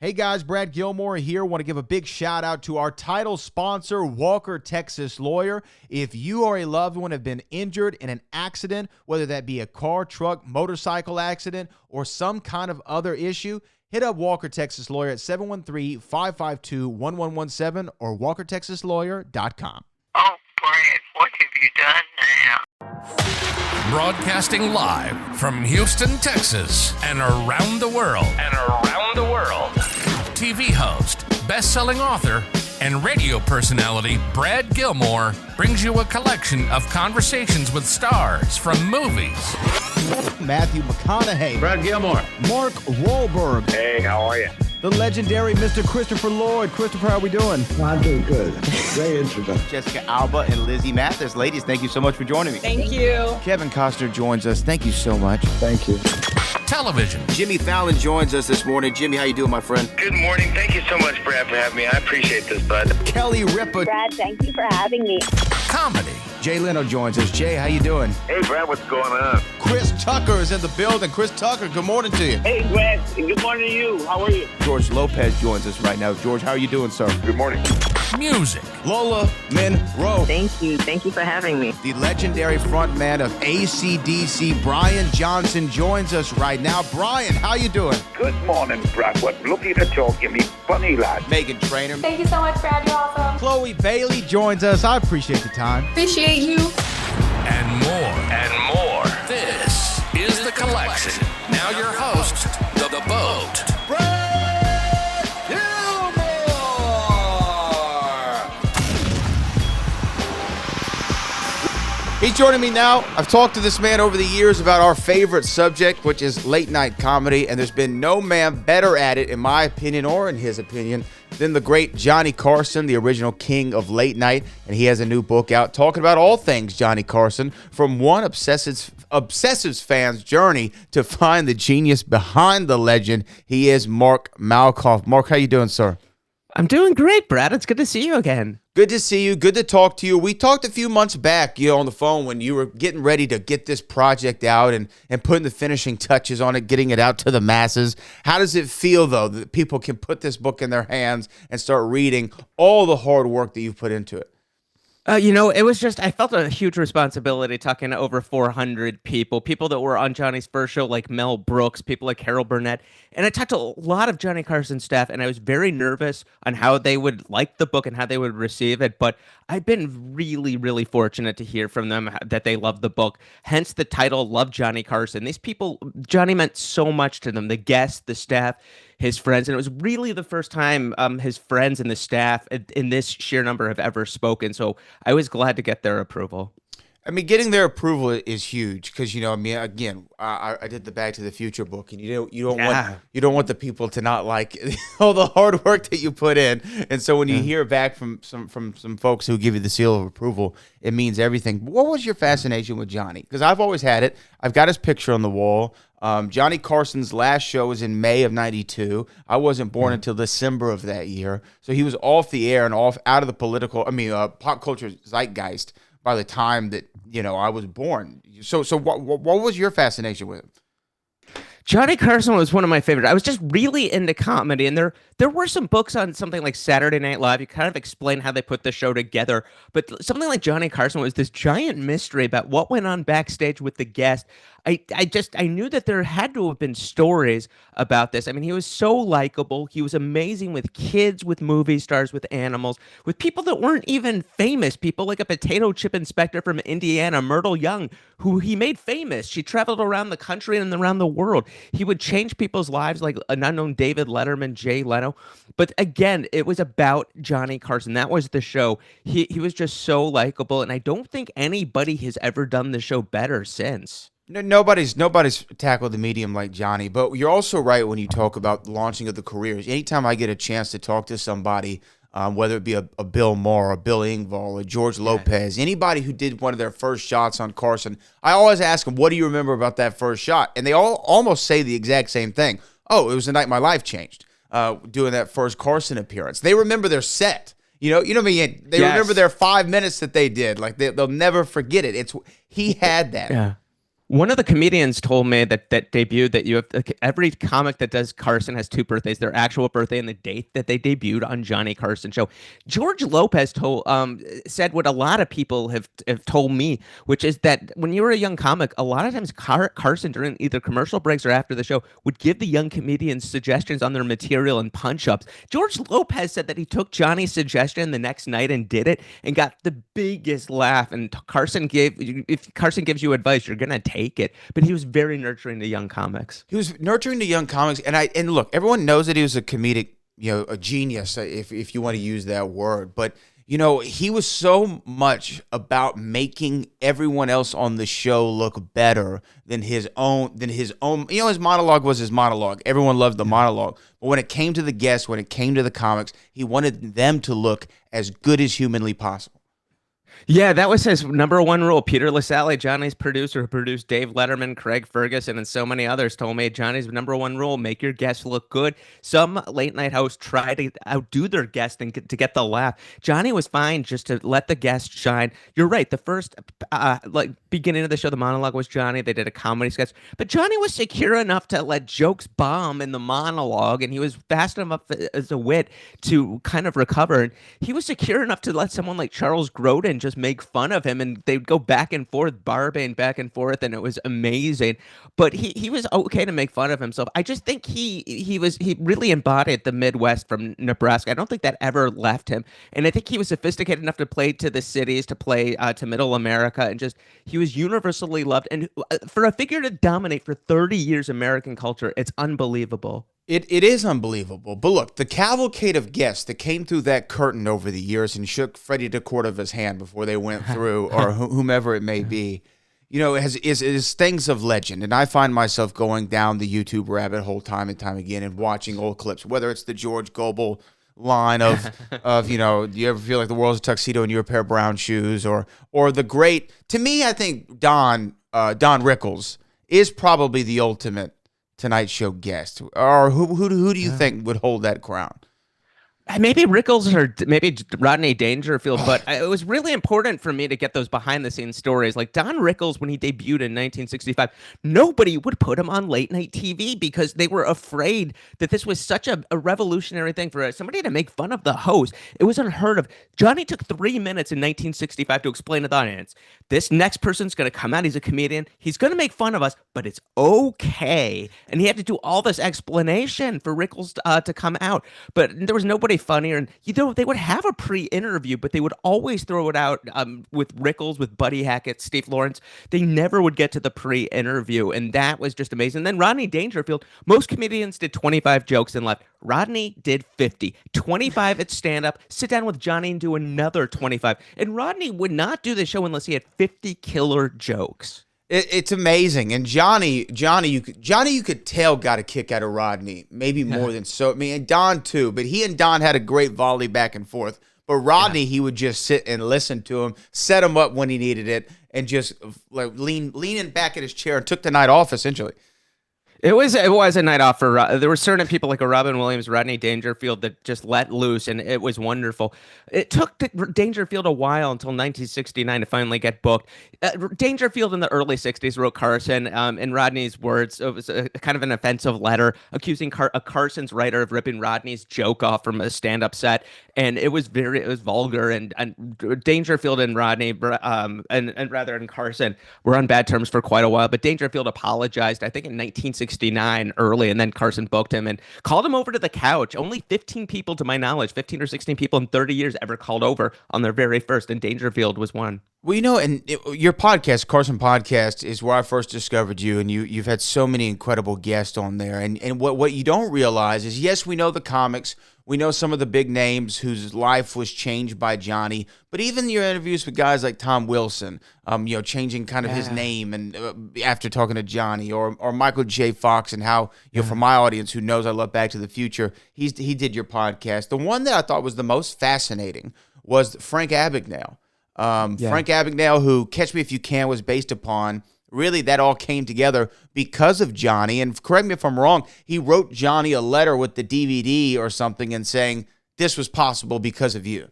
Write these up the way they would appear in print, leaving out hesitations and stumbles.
Hey guys, Brad Gilmore here. Want to give a big shout out to our title sponsor, Walker Texas Lawyer. If you or a loved one have been injured in an accident, whether that be a car, truck, motorcycle accident, or some kind of other issue, hit up Walker Texas Lawyer at 713-552-1117 or walkertexaslawyer.com. Oh, Brad, what have you done now? Broadcasting live from Houston, Texas, and around the world. TV host, best-selling author, and radio personality Brad Gilmore brings you a collection of conversations with stars from movies. Matthew McConaughey. Brad Gilmore. Mark Wahlberg. Hey, how are you? The legendary Mr. Christopher Lloyd. Christopher, how we doing? I'm doing good. Great introduction. Jessica Alba and Lizzie Mathis. Ladies, thank you so much for joining me. Thank you. Kevin Costner joins us. Thank you so much. Thank you. Television. Jimmy Fallon joins us this morning. Jimmy, how you doing, my friend? Good morning. Thank you so much, Brad, for having me. I appreciate this, bud. Kelly Ripa. Brad, thank you for having me. Comedy. Jay Leno joins us. Jay, how you doing? Hey, Brad, what's going on? Chris Tucker is in the building. Chris Tucker, good morning to you. Hey, Brad, and good morning to you. How are you? George Lopez joins us right now. George, how are you doing, sir? Good morning. Music. Lola Monroe. Thank you. Thank you for having me. The legendary frontman of AC/DC, Brian Johnson, joins us right now. Brian, how you doing? Good morning, Brad. What lovely to talk. You me funny lad. Megan Trainor. Thank you so much, Brad. You're awesome. Chloe Bailey joins us. I appreciate the time. Appreciate you. And more. This is The Collection. Now your host, The Boat. Brad Gilmore! He's joining me now. I've talked to this man over the years about our favorite subject, which is late night comedy, and there's been no man better at it, in my opinion or in his opinion, than the great Johnny Carson, the original king of late night. And he has a new book out talking about all things Johnny Carson, from one Obsessive's fan's journey to find the genius behind the legend. He is Mark Malkoff. Mark, how you doing, sir? I'm doing great, Brad. It's good to see you again. Good to see you. Good to talk to you. We talked a few months back, on the phone when you were getting ready to get this project out and putting the finishing touches on it, getting it out to the masses. How does it feel, though, that people can put this book in their hands and start reading all the hard work that you've put into it? It was just, I felt a huge responsibility talking to over 400 people that were on Johnny's first show, like Mel Brooks, people like Carol Burnett. And I talked to a lot of Johnny Carson's staff, and I was very nervous on how they would like the book and how they would receive it. But I've been really, really fortunate to hear from them that they love the book. Hence the title, Love Johnny Carson. These people, Johnny meant so much to them, the guests, the staff, his friends. And it was really the first time his friends and the staff in this sheer number have ever spoken. So I was glad to get their approval. I mean, getting their approval is huge because, again, I did the Back to the Future book, and you don't want the people to not like all the hard work that you put in. And so when you hear back from some folks who give you the seal of approval, it means everything. What was your fascination with Johnny? Because I've always had it. I've got his picture on the wall. Johnny Carson's last show was in May of '92. I wasn't born until December of that year, so he was off the air and out of the pop culture zeitgeist by the time that I was born. So what was your fascination with him? Johnny Carson was one of my favorites. I was just really into comedy, and there were some books on something like Saturday Night Live. You kind of explain how they put the show together, but something like Johnny Carson was this giant mystery about what went on backstage with the guest. I knew that there had to have been stories about this. I mean, he was so likable. He was amazing with kids, with movie stars, with animals, with people that weren't even famous. People like a potato chip inspector from Indiana, Myrtle Young, who he made famous. She traveled around the country and around the world. He would change people's lives, like an unknown David Letterman, Jay Leno. But again, it was about Johnny Carson. That was the show. He was just so likable, and I don't think anybody has ever done the show better since. No, nobody's tackled the medium like Johnny, but you're also right when you talk about the launching of the careers. Anytime I get a chance to talk to somebody, whether it be a Bill Maher, a Bill Engvall, a George Lopez, anybody who did one of their first shots on Carson, I always ask them, what do you remember about that first shot? And they all almost say the exact same thing. Oh, it was the night my life changed, doing that first Carson appearance. They remember their set. You know what I mean? They remember their 5 minutes that they did. Like they'll never forget it. He had that. Yeah. One of the comedians told me that debuted that you have every comic that does Carson has two birthdays, their actual birthday and the date that they debuted on Johnny Carson show. George Lopez said what a lot of people have told me, which is that when you were a young comic, a lot of times Carson during either commercial breaks or after the show would give the young comedians suggestions on their material and punch-ups. George Lopez said that he took Johnny's suggestion the next night and did it and got the biggest laugh. And if Carson gives you advice, you're gonna take it, but he was very nurturing to young comics. He was nurturing to young comics, and look, everyone knows that he was a comedic, a genius, if you want to use that word. But he was so much about making everyone else on the show look better than his own. His monologue was his monologue. Everyone loved the monologue, but when it came to the guests, when it came to the comics, he wanted them to look as good as humanly possible. Yeah, that was his number one rule. Peter LaSalle, Johnny's producer, who produced Dave Letterman, Craig Ferguson, and so many others, told me Johnny's number one rule: make your guests look good. Some late night hosts try to outdo their guests and to get the laugh. Johnny was fine just to let the guests shine. You're right. The first beginning of the show, the monologue was Johnny. They did a comedy sketch, but Johnny was secure enough to let jokes bomb in the monologue, and he was fast enough as a wit to kind of recover. And he was secure enough to let someone like Charles Grodin just make fun of him, and they'd go back and forth, barbing back and forth, and it was amazing. But he was okay to make fun of himself. I just think he really embodied the Midwest from Nebraska. I don't think that ever left him, and I think he was sophisticated enough to play to the cities, to play to middle America, and just he was universally loved. And for a figure to dominate for 30 years American culture, it's unbelievable. It is unbelievable. But look, the cavalcade of guests that came through that curtain over the years and shook Freddie DeCordova's hand before they went through, or whomever it may be, is things of legend. And I find myself going down the YouTube rabbit hole time and time again and watching old clips, whether it's the George Gobel line of do you ever feel like the world's a tuxedo and you're a pair of brown shoes, or the great, to me, I think Don Rickles is probably the ultimate Tonight Show guest, or who do you think would hold that crown? Maybe Rickles or maybe Rodney Dangerfield, but it was really important for me to get those behind-the-scenes stories. Like Don Rickles, when he debuted in 1965, nobody would put him on late-night TV because they were afraid that this was such a revolutionary thing for somebody to make fun of the host. It was unheard of. Johnny took 3 minutes in 1965 to explain to the audience, this next person's going to come out, he's a comedian, he's going to make fun of us, but it's okay. And he had to do all this explanation for Rickles to come out, but there was nobody funnier. And they would have a pre-interview, but they would always throw it out with Rickles, with Buddy Hackett, Steve Lawrence. They never would get to the pre-interview, and that was just amazing. And then Rodney Dangerfield, most comedians did 25 jokes and left. Rodney did 50. 25 at stand-up, sit down with Johnny and do another 25. And Rodney would not do the show unless he had 50 killer jokes. It's amazing. And Johnny, you could tell got a kick out of Rodney, maybe more than so. I mean, and Don too. But he and Don had a great volley back and forth. But Rodney, he would just sit and listen to him, set him up when he needed it, and just like leaning back in his chair and took the night off essentially. It was a night off for there were certain people like a Robin Williams, Rodney Dangerfield that just let loose, and it was wonderful. It took Dangerfield a while until 1969 to finally get booked. Dangerfield in the early 60s wrote Carson. In Rodney's words, it was a kind of an offensive letter accusing Carson's writer of ripping Rodney's joke off from a stand-up set, and it was vulgar. And Dangerfield and Rodney and Carson were on bad terms for quite a while. But Dangerfield apologized, I think, in 1969 early, and then Carson booked him and called him over to the couch. Only 15 people, to my knowledge, 15 or 16 people in 30 years ever called over on their very first, and Dangerfield was one. Well, and your podcast, Carson Podcast, is where I first discovered you, and you've had so many incredible guests on there. And what you don't realize is, yes, we know the comics, we know some of the big names whose life was changed by Johnny, but even your interviews with guys like Tom Wilson, changing kind of his name and after talking to Johnny, or Michael J. Fox, and how for my audience who knows I love Back to the Future, he did your podcast. The one that I thought was the most fascinating was Frank Abagnale. Frank Abagnale, who Catch Me If You Can was based upon. Really, that all came together because of Johnny. And correct me if I'm wrong, he wrote Johnny a letter with the DVD or something and saying, this was possible because of you.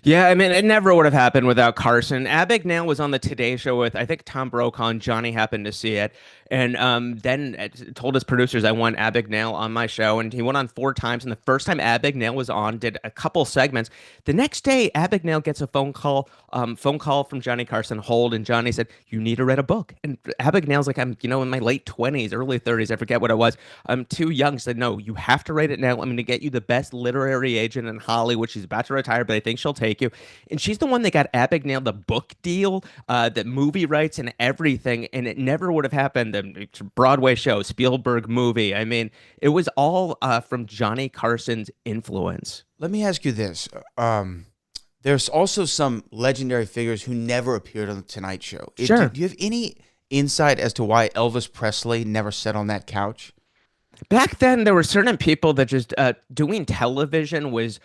Yeah, I mean, it never would have happened without Carson. Abagnale was on the Today Show with, I think, Tom Brokaw, and Johnny happened to see it. And then told his producers, I want Abagnale on my show. And he went on 4 times. And the first time Abagnale was on, did a couple segments. The next day, Abagnale gets a phone call from Johnny Carson, hold. And Johnny said, you need to write a book. And Abagnale's like, I'm, in my late 20s, early 30s. I forget what it was. I'm too young. Said, no, you have to write it now. I'm going to get you the best literary agent in Hollywood. She's about to retire, but I think she'll take you. And she's the one that got Abagnale the book deal, the movie rights and everything. And it never would have happened. The Broadway show, Spielberg movie. I mean, it was all from Johnny Carson's influence. Let me ask you this. There's also some legendary figures who never appeared on the Tonight Show. Sure. Do you have any insight as to why Elvis Presley never sat on that couch? Back then, there were certain people that just doing television was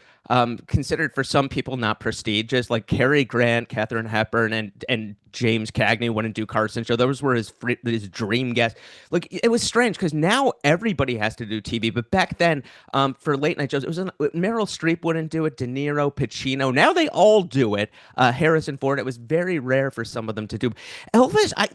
considered for some people not prestigious, like Cary Grant, Katharine Hepburn, and James Cagney wouldn't do Carson show. Those were his dream guests. Like, it was strange because now everybody has to do TV, but back then, for late night shows, it was Meryl Streep wouldn't do it, De Niro, Pacino. Now they all do it. Harrison Ford. It was very rare for some of them to do. Elvis, I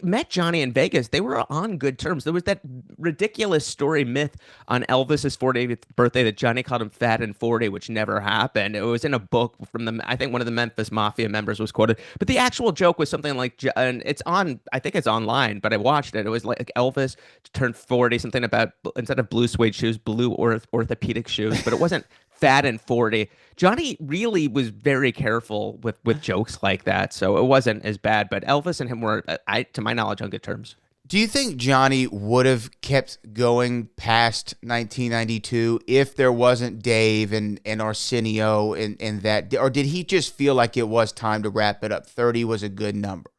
met Johnny in Vegas. They were on good terms. There was that ridiculous story myth on Elvis's 40th birthday that Johnny called him fat and 40, which never happened. It was in a book from I think one of the Memphis Mafia members was quoted, but the actual joke was something like, and it's on, I think it's online, but I watched it. It was like Elvis turned 40, something about, instead of blue suede shoes, blue orthopedic shoes, but it wasn't fat and 40. Johnny really was very careful with jokes like that, so it wasn't as bad, but Elvis and him were, to my knowledge, on good terms. Do you think Johnny would have kept going past 1992 if there wasn't Dave and Arsenio and that, or did he just feel like it was time to wrap it up? 30 was a good number.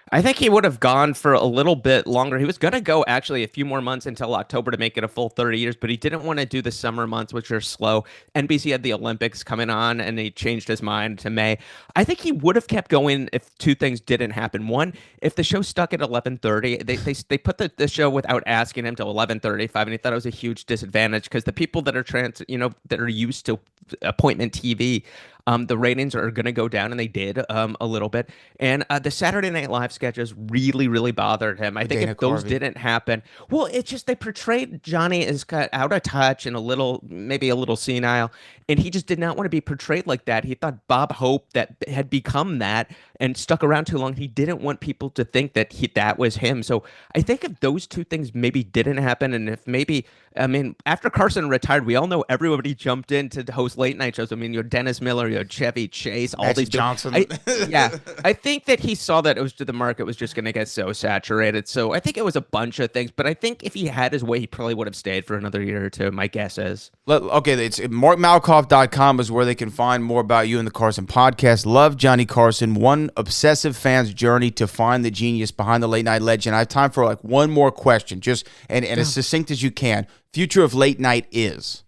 I think he would have gone for a little bit longer. He was going to go actually a few more months until October to make it a full 30 years, but he didn't want to do the summer months, which are slow. NBC had the Olympics coming on, and he changed his mind to May. I think he would have kept going if 2 things didn't happen. One, if the show stuck at 11:30, they put the show without asking him till 11:35, and he thought it was a huge disadvantage because the people that are that are used to appointment TV, the ratings are going to go down, and they did a little bit. And the Saturday Night Live sketches really, really bothered him. I think if those didn't happen, well, it's just they portrayed Johnny as out of touch and maybe a little senile, and he just did not want to be portrayed like that. He thought Bob Hope that had become that and stuck around too long. He didn't want people to think that that was him. So I think if those 2 things maybe didn't happen, and if maybe, I mean, after Carson retired, we all know everybody jumped in to host late night shows. I mean, you're Dennis Miller, you're Chevy Chase, all these Johnson. I think that he saw that the market was just going to get so saturated. So I think it was a bunch of things, but I think if he had his way, he probably would have stayed for another year or 2. My guess is. Okay, it's markmalkoff.com is where they can find more about you and the Carson podcast. Love Johnny Carson, one obsessive fan's journey to find the genius behind the late night legend. I have time for like one more question, just and as succinct as you can. Future of late night is?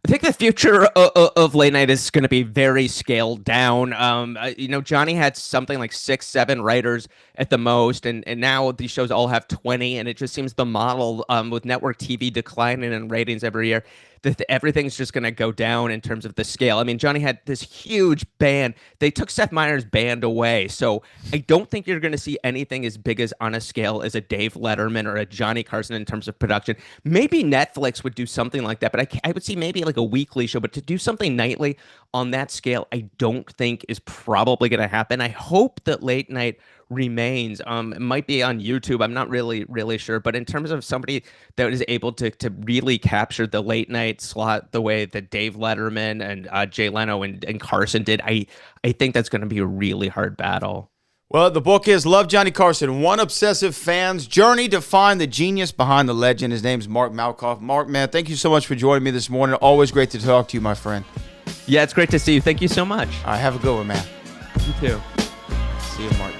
I think the future of late night is going to be very scaled down. Johnny had something like 6, 7 writers at the most, and now these shows all have 20, and it just seems the model with network TV declining in ratings every year, that everything's just going to go down in terms of the scale. I mean, Johnny had this huge band. They took Seth Meyers' band away, so I don't think you're going to see anything as big as on a scale as a Dave Letterman or a Johnny Carson in terms of production. Maybe Netflix would do something like that, but I would see maybe like a weekly show, but to do something nightly on that scale, I don't think is probably going to happen. I hope that late night remains. It might be on YouTube. I'm not really sure. But in terms of somebody that is able to really capture the late night slot the way that Dave Letterman and Jay Leno and Carson did, I think that's going to be a really hard battle. Well, the book is Love Johnny Carson, one obsessive fan's journey to find the genius behind the legend. His name's Mark Malkoff. Mark, man, thank you so much for joining me this morning. Always great to talk to you, my friend. Yeah, it's great to see you. Thank you so much. All right, have a good one, man. You too. See you, Mark.